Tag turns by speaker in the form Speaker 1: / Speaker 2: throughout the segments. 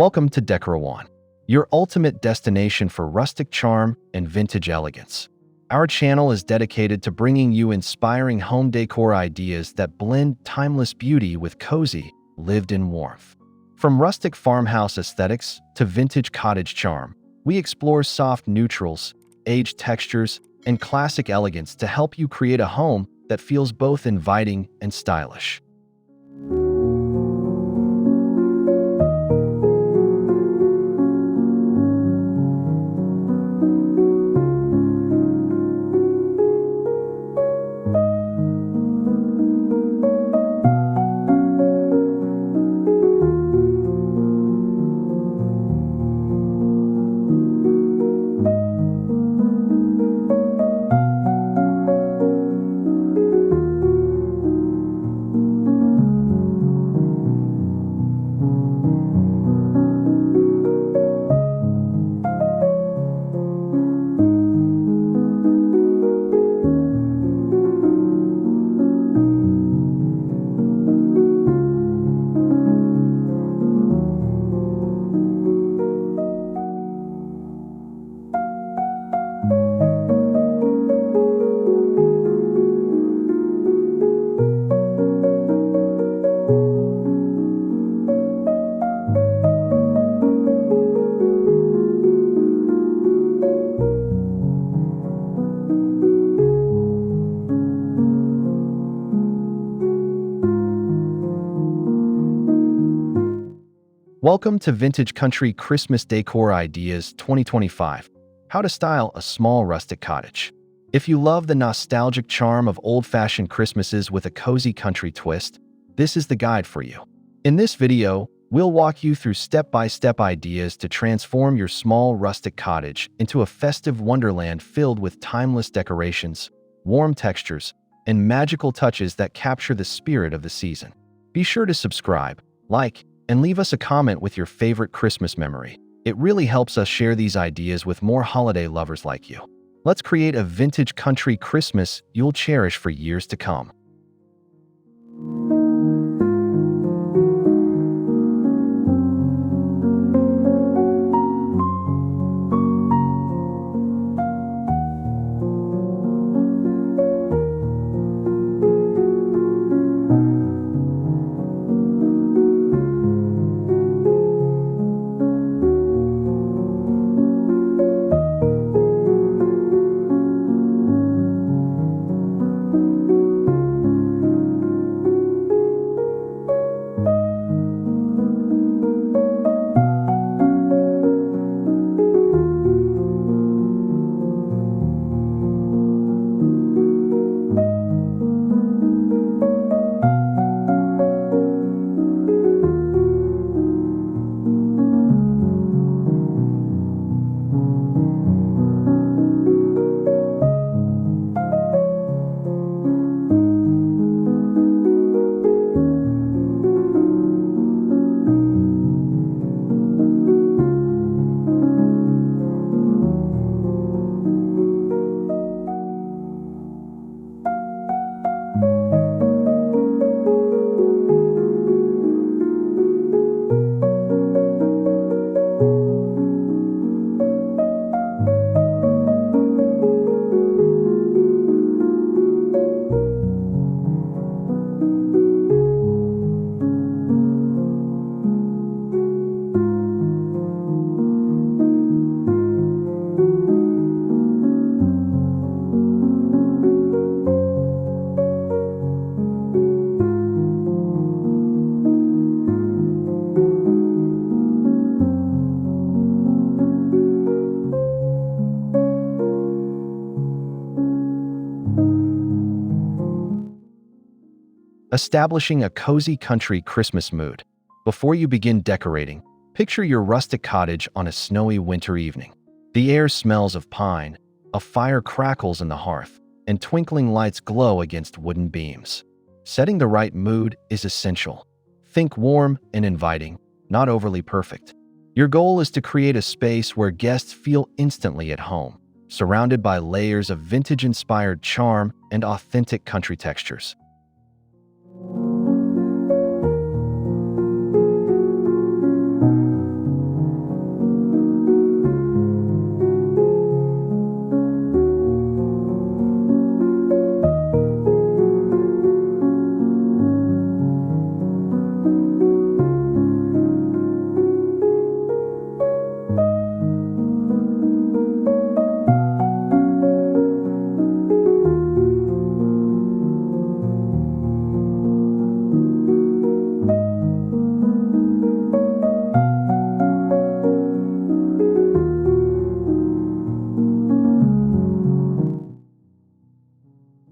Speaker 1: Welcome to Decor, your ultimate destination for rustic charm and vintage elegance. Our channel is dedicated to bringing you inspiring home decor ideas that blend timeless beauty with cozy, lived-in warmth. From rustic farmhouse aesthetics to vintage cottage charm, we explore soft neutrals, aged textures, and classic elegance to help you create a home that feels both inviting and stylish. Welcome to Vintage Country Christmas Decor Ideas 2025, how to style a small rustic cottage. If you love the nostalgic charm of old-fashioned Christmases with a cozy country twist, this is the guide for you. In this video, we'll walk you through step-by-step ideas to transform your small rustic cottage into a festive wonderland filled with timeless decorations, warm textures, and magical touches that capture the spirit of the season. Be sure to subscribe, like, and leave us a comment with your favorite Christmas memory. It really helps us share these ideas with more holiday lovers like you. Let's create a vintage country Christmas you'll cherish for years to come. Establishing a cozy country Christmas mood. Before you begin decorating, picture your rustic cottage on a snowy winter evening. The air smells of pine, a fire crackles in the hearth, and twinkling lights glow against wooden beams. Setting the right mood is essential. Think warm and inviting, not overly perfect. Your goal is to create a space where guests feel instantly at home, surrounded by layers of vintage-inspired charm and authentic country textures.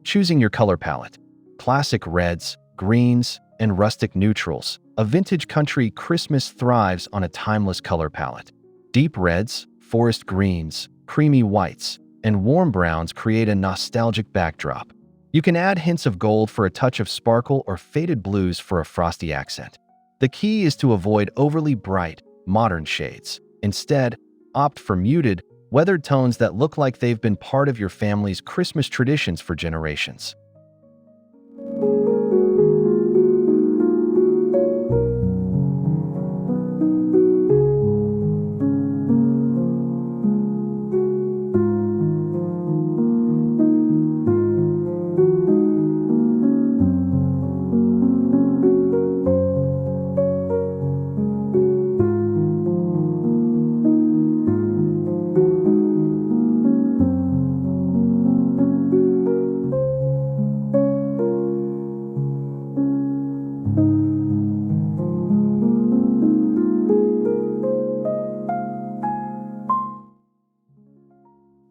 Speaker 1: Choosing your color palette. Classic reds, greens, and rustic neutrals. A vintage country Christmas thrives on a timeless color palette. Deep reds, forest greens, creamy whites, and warm browns create a nostalgic backdrop. You can add hints of gold for a touch of sparkle or faded blues for a frosty accent. The key is to avoid overly bright, modern shades. Instead, opt for muted, weathered tones that look like they've been part of your family's Christmas traditions for generations.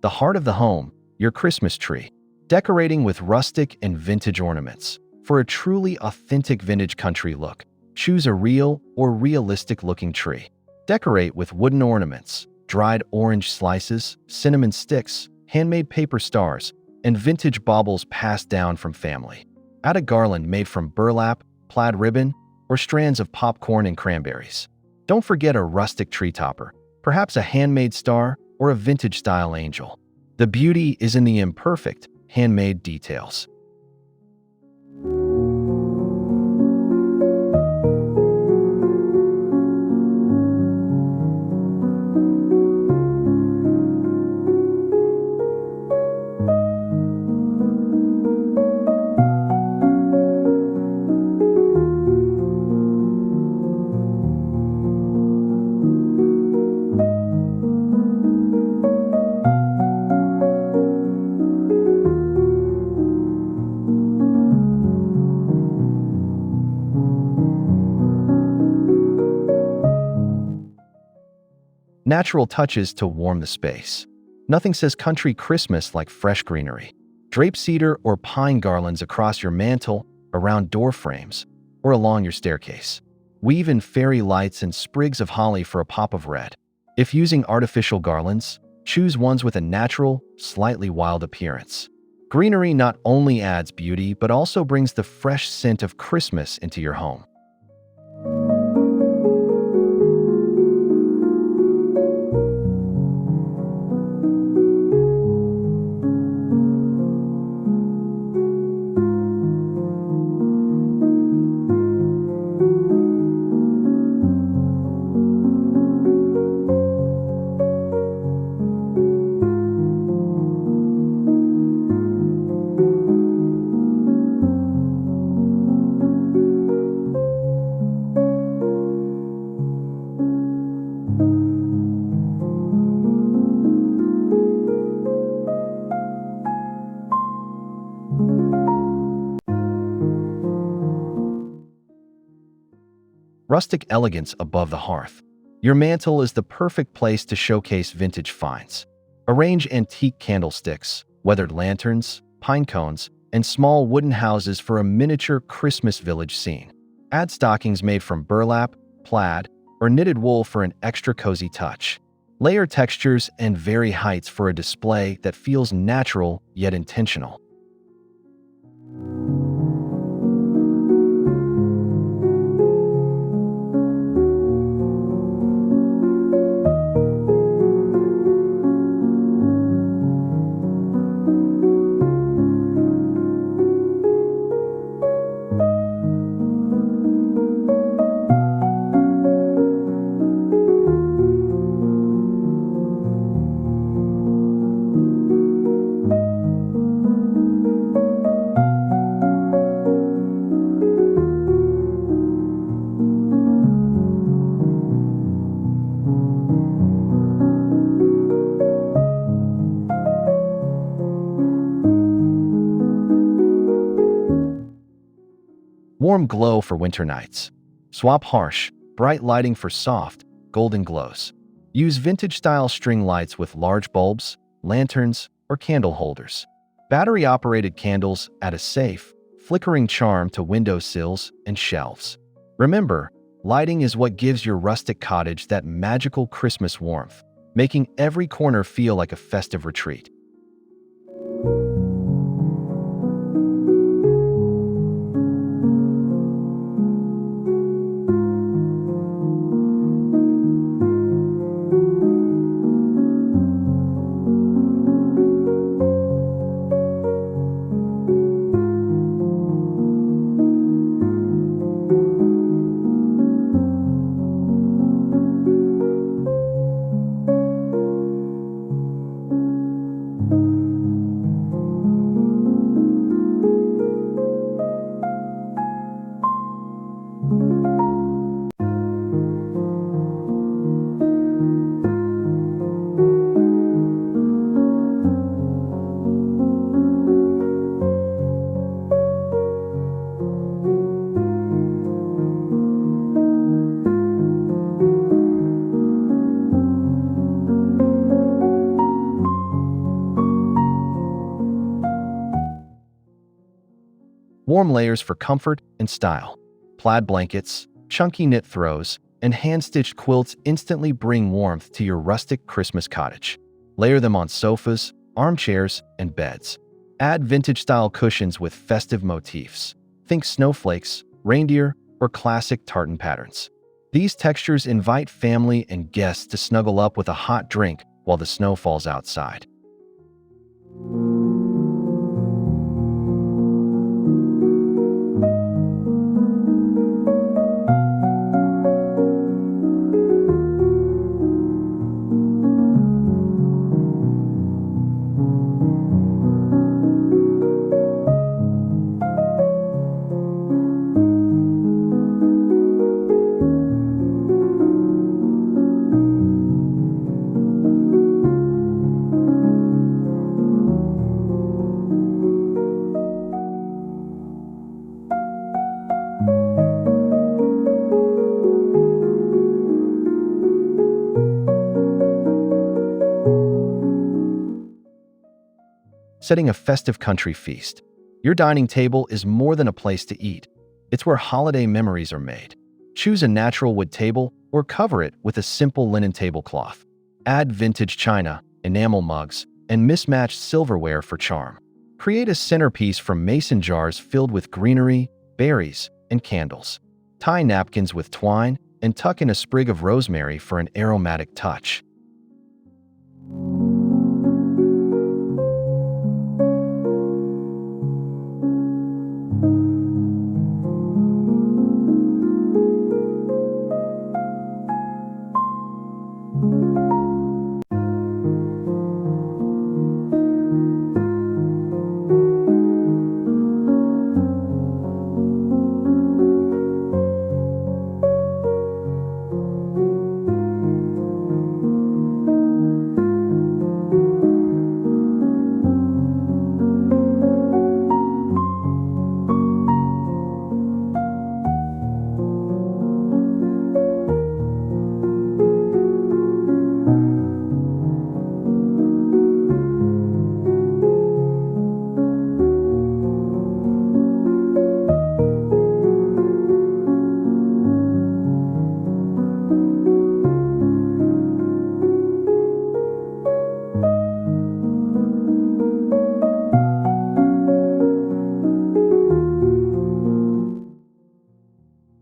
Speaker 1: The heart of the home, your Christmas tree. Decorating with rustic and vintage ornaments. For a truly authentic vintage country look, choose a real or realistic-looking tree. Decorate with wooden ornaments, dried orange slices, cinnamon sticks, handmade paper stars, and vintage baubles passed down from family. Add a garland made from burlap, plaid ribbon, or strands of popcorn and cranberries. Don't forget a rustic tree topper, perhaps a handmade star or a vintage-style angel. The beauty is in the imperfect, handmade details. Natural touches to warm the space. Nothing says country Christmas like fresh greenery. Drape cedar or pine garlands across your mantel, around door frames, or along your staircase. Weave in fairy lights and sprigs of holly for a pop of red. If using artificial garlands, choose ones with a natural, slightly wild appearance. Greenery not only adds beauty but also brings the fresh scent of Christmas into your home. Rustic elegance above the hearth. Your mantel is the perfect place to showcase vintage finds. Arrange antique candlesticks, weathered lanterns, pine cones, and small wooden houses for a miniature Christmas village scene. Add stockings made from burlap, plaid, or knitted wool for an extra cozy touch. Layer textures and vary heights for a display that feels natural yet intentional. Warm glow for winter nights. Swap harsh, bright lighting for soft, golden glows. Use vintage-style string lights with large bulbs, lanterns, or candle holders. Battery-operated candles add a safe, flickering charm to window sills and shelves. Remember, lighting is what gives your rustic cottage that magical Christmas warmth, making every corner feel like a festive retreat. Warm layers for comfort and style. Plaid blankets, chunky knit throws, and hand-stitched quilts instantly bring warmth to your rustic Christmas cottage. Layer them on sofas, armchairs, and beds. Add vintage-style cushions with festive motifs. Think snowflakes, reindeer, or classic tartan patterns. These textures invite family and guests to snuggle up with a hot drink while the snow falls outside. Setting a festive country feast. Your dining table is more than a place to eat. It's where holiday memories are made. Choose a natural wood table or cover it with a simple linen tablecloth. Add vintage china, enamel mugs, and mismatched silverware for charm. Create a centerpiece from mason jars filled with greenery, berries, and candles. Tie napkins with twine and tuck in a sprig of rosemary for an aromatic touch.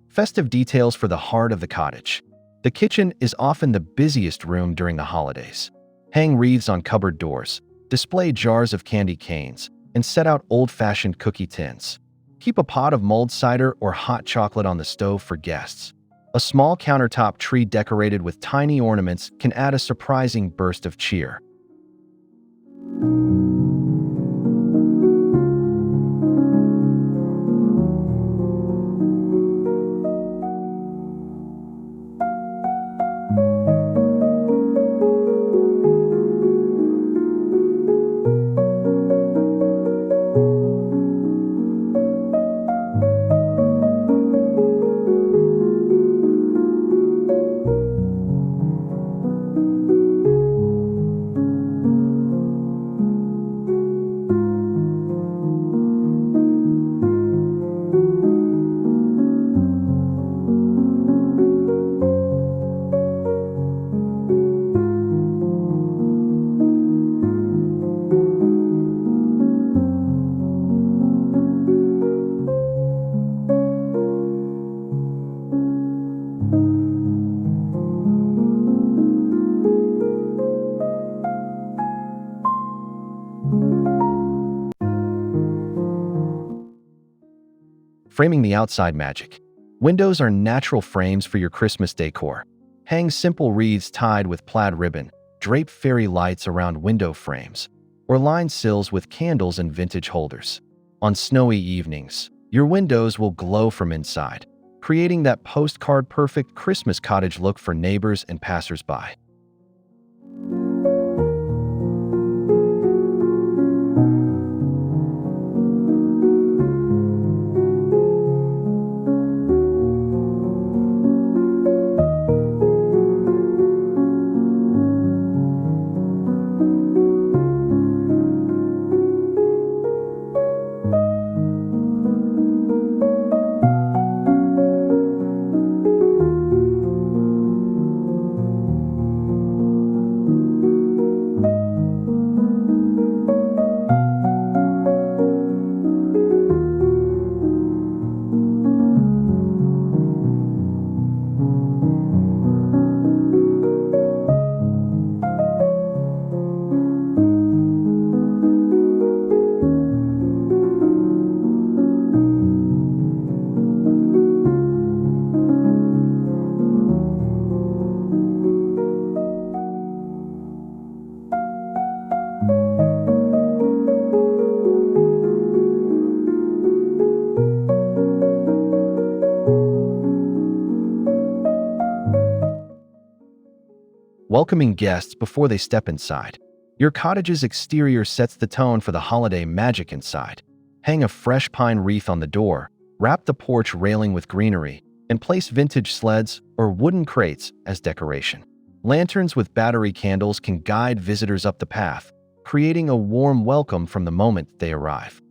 Speaker 1: Festive details for the heart of the cottage. The kitchen is often the busiest room during the holidays. Hang wreaths on cupboard doors, display jars of candy canes, and set out old-fashioned cookie tins. Keep a pot of mulled cider or hot chocolate on the stove for guests. A small countertop tree decorated with tiny ornaments can add a surprising burst of cheer. Framing the outside magic. Windows are natural frames for your Christmas decor. Hang simple wreaths tied with plaid ribbon, drape fairy lights around window frames, or line sills with candles and vintage holders. On snowy evenings, your windows will glow from inside, creating that postcard-perfect Christmas cottage look for neighbors and passersby. Welcoming guests before they step inside. Your cottage's exterior sets the tone for the holiday magic inside. Hang a fresh pine wreath on the door, wrap the porch railing with greenery, and place vintage sleds or wooden crates as decoration. Lanterns with battery candles can guide visitors up the path, creating a warm welcome from the moment they arrive.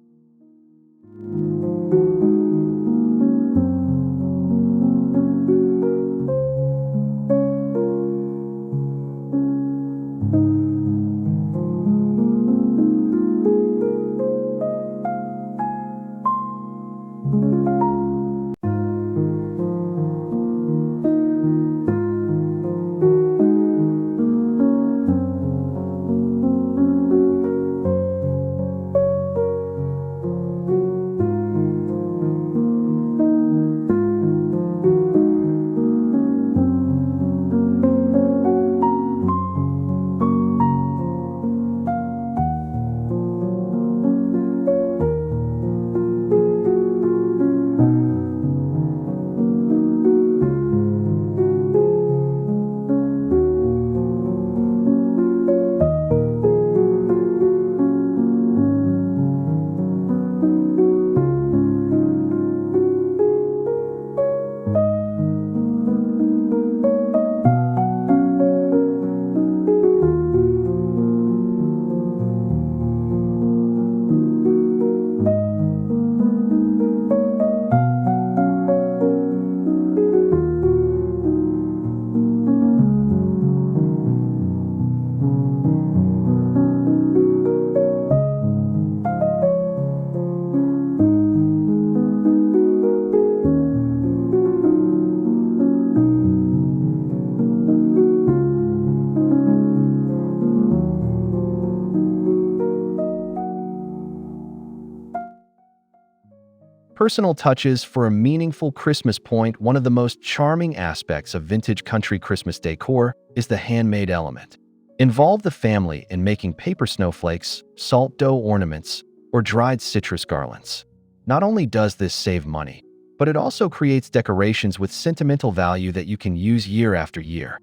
Speaker 1: Personal touches for a meaningful Christmas point. One of the most charming aspects of vintage country Christmas decor is the handmade element. Involve the family in making paper snowflakes, salt dough ornaments, or dried citrus garlands. Not only does this save money, but it also creates decorations with sentimental value that you can use year after year.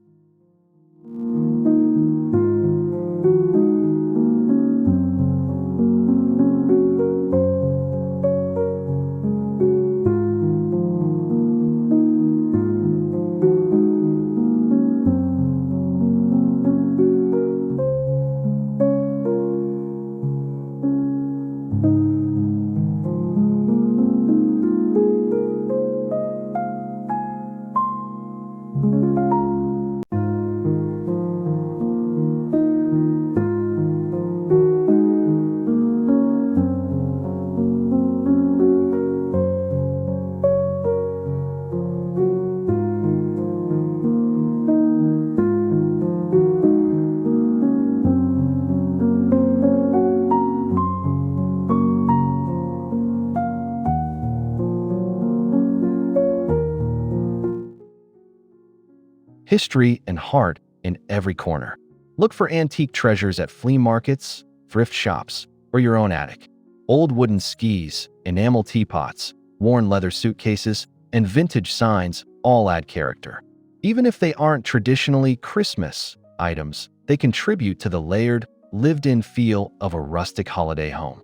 Speaker 1: history, and heart in every corner. Look for antique treasures at flea markets, thrift shops, or your own attic. Old wooden skis, enamel teapots, worn leather suitcases, and vintage signs all add character. Even if they aren't traditionally Christmas items, they contribute to the layered, lived-in feel of a rustic holiday home.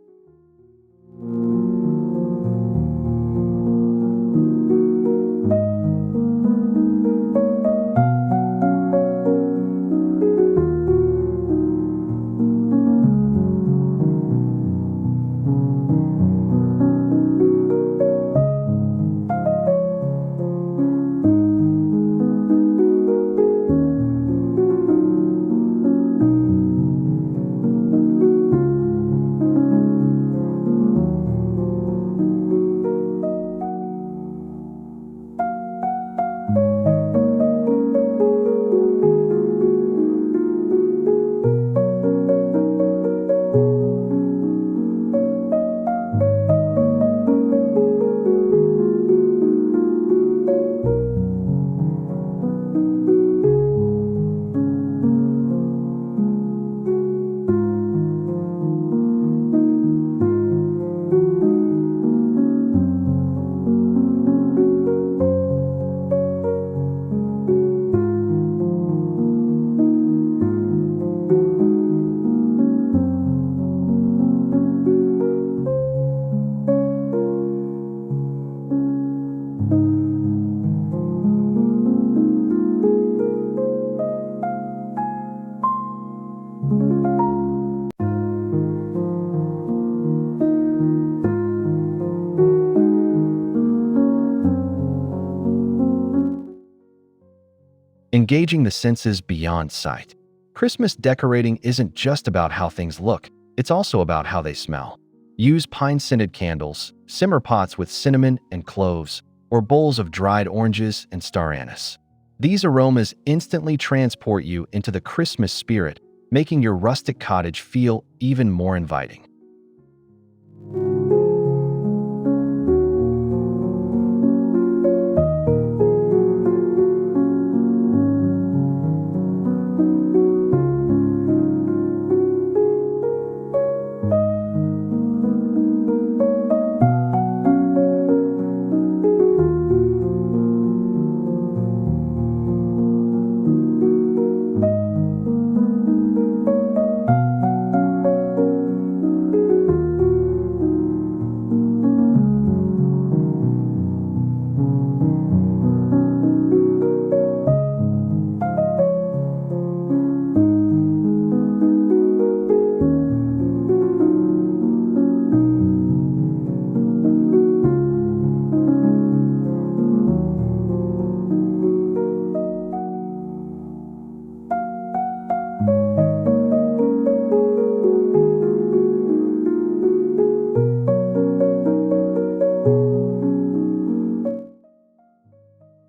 Speaker 1: Engaging the senses beyond sight. Christmas decorating isn't just about how things look, it's also about how they smell. Use pine-scented candles, simmer pots with cinnamon and cloves, or bowls of dried oranges and star anise. These aromas instantly transport you into the Christmas spirit, making your rustic cottage feel even more inviting.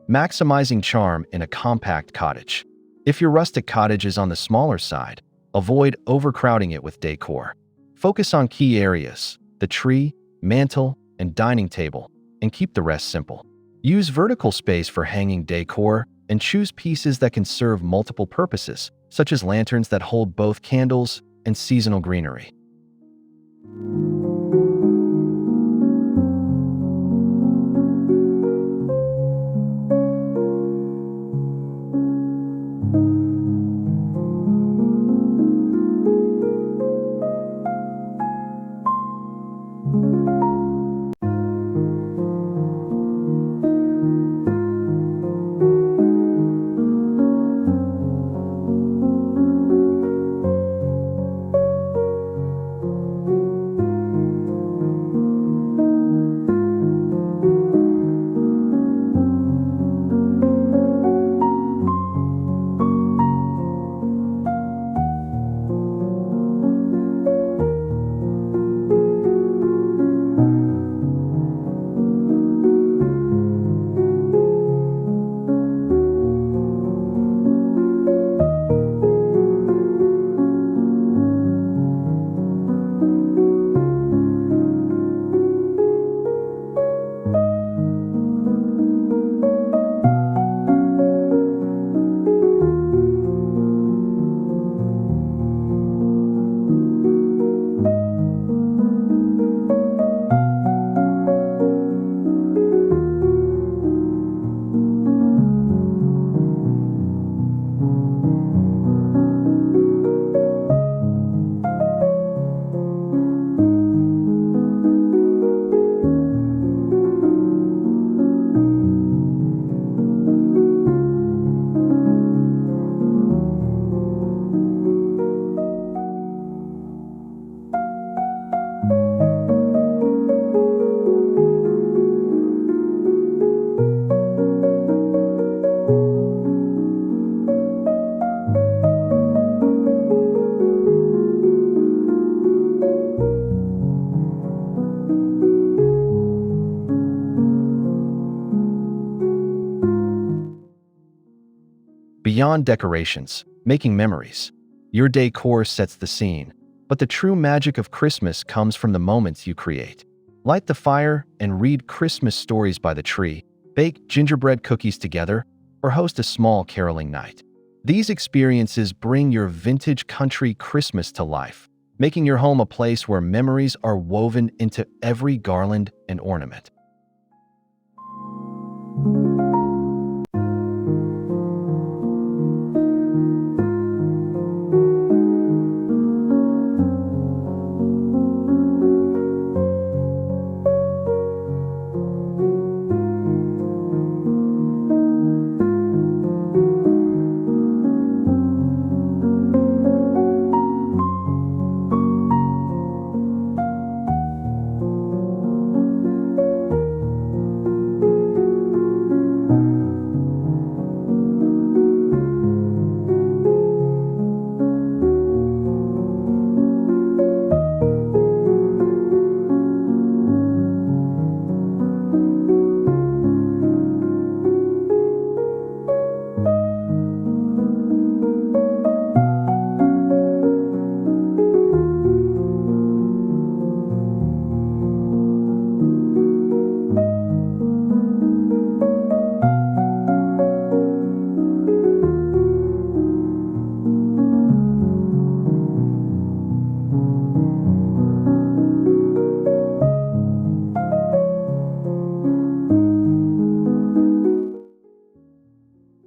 Speaker 1: Maximizing charm in a compact cottage. If your rustic cottage is on the smaller side, avoid overcrowding it with decor. Focus on key areas, the tree, mantel, and dining table, and keep the rest simple. Use vertical space for hanging decor and choose pieces that can serve multiple purposes, such as lanterns that hold both candles and seasonal greenery. Beyond decorations, making memories. Your decor sets the scene, but the true magic of Christmas comes from the moments you create. Light the fire and read Christmas stories by the tree, bake gingerbread cookies together, or host a small caroling night. These experiences bring your vintage country Christmas to life, making your home a place where memories are woven into every garland and ornament.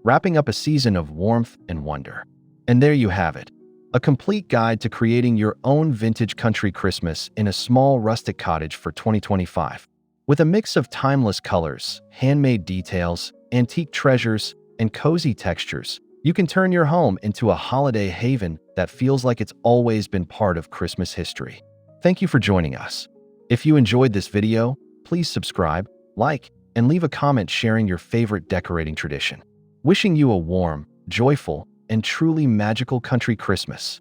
Speaker 1: Wrapping up a season of warmth and wonder. And there you have it, a complete guide to creating your own vintage country Christmas in a small rustic cottage for 2025. With a mix of timeless colors, handmade details, antique treasures, and cozy textures, you can turn your home into a holiday haven that feels like it's always been part of Christmas history. Thank you for joining us. If you enjoyed this video, please subscribe, like, and leave a comment sharing your favorite decorating tradition. Wishing you a warm, joyful, and truly magical country Christmas.